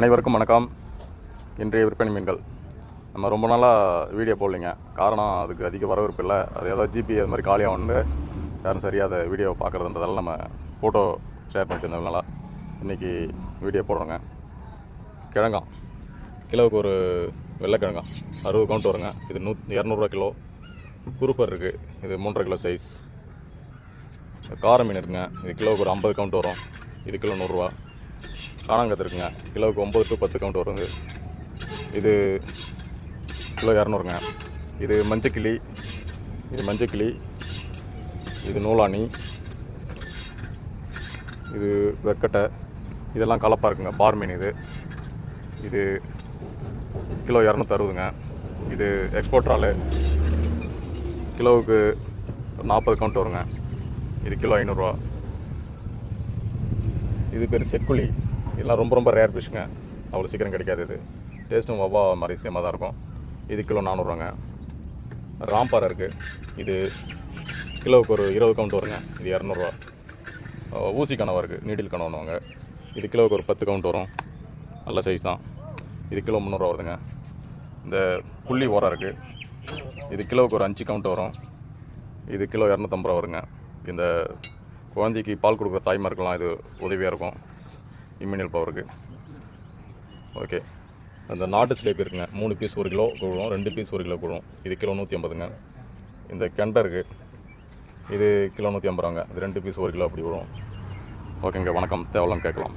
அனைவருக்கும் வணக்கம். இன்றைய விற்பனை மீன்கள் நம்ம ரொம்ப நாளாக வீடியோ போடலைங்க. காரணம் அதுக்கு அதிக வரவேற்பு இல்லை. அது ஏதாவது ஜிபி அது மாதிரி காலியாக வந்து யாரும் சரியாக அதை வீடியோ பார்க்குறதுன்றதால நம்ம ஃபோட்டோ ஷேர் பண்ணிட்டு இன்றைக்கி வீடியோ போடுறோங்க. கிழங்காம் கிலோவுக்கு ஒரு வெள்ளைக்கிழங்காம் 60 கவுண்ட் வருங்க. இது 200 கிலோ. குருப்பர் இருக்குது, இது 3.5 கிலோ சைஸ். கார மீன் இருக்குங்க, இது கிலோவுக்கு ஒரு 50 கவுண்ட் வரும். இது கிலோ 100 ரூபா. காணாங்கத்து இருக்குங்க, கிலோவுக்கு 9 to 10 கவுண்ட் வருங்க. இது கிலோ 200ங்க. இது மஞ்சக்கிளி, இது நூலானி, இது வெக்கட்டை, இதெல்லாம் கலப்பாக இருக்குங்க. பார் மீன் இது கிலோ 260ங்க. இது எக்ஸ்போர்ட் ராலு, கிலோவுக்கு 40 கவுண்ட் வருங்க. இது கிலோ 500 ரூபா. இது பேர் செக்குழி. இதெல்லாம் ரொம்ப ரேர் ஃபிஷ்ங்க, அவ்வளோ சீக்கிரம் கிடைக்காது. இது டேஸ்ட்டும் வவ்வா மாதிரி சேமாக தான் இருக்கும். இது கிலோ 400 ரூபாங்க. ராம்பாறை இருக்குது, இது கிலோவுக்கு ஒரு 20 கவுண்ட் வருங்க. இது 200 ரூபா. ஊசி கனவா இருக்குது, நீடில் கனவுன்னுவாங்க. இது கிலோவுக்கு ஒரு 10 கவுண்ட் வரும், நல்ல சைஸ் தான். இது கிலோ 300 ரூபா வருதுங்க. இந்த புள்ளி ஓரா இருக்குது, இது கிலோவுக்கு ஒரு 5 கவுண்ட் வரும். இது கிலோ 250 ரூபா வருங்க. இந்த குழந்தைக்கு பால் கொடுக்குற தாய்மாருக்கெல்லாம் இது உதவியாக இருக்கும், இம்யூனியல் பவருக்கு. ஓகே, அந்த நாட்டு ஸ்லேப் இருக்குங்க, 3 பீஸ் 1 கிலோ கொடுக்கும், 2 பீஸ் 1 கிலோ கொடுக்கும். இது கிலோ 150ங்க. இந்த கெண்டை இருக்குது, இது கிலோ 150 ரூபாங்க. இது 2 பீஸ் 1 கிலோ அப்படி வரும். ஓகேங்க, வணக்கம். தேவலாம் கேட்கலாம்.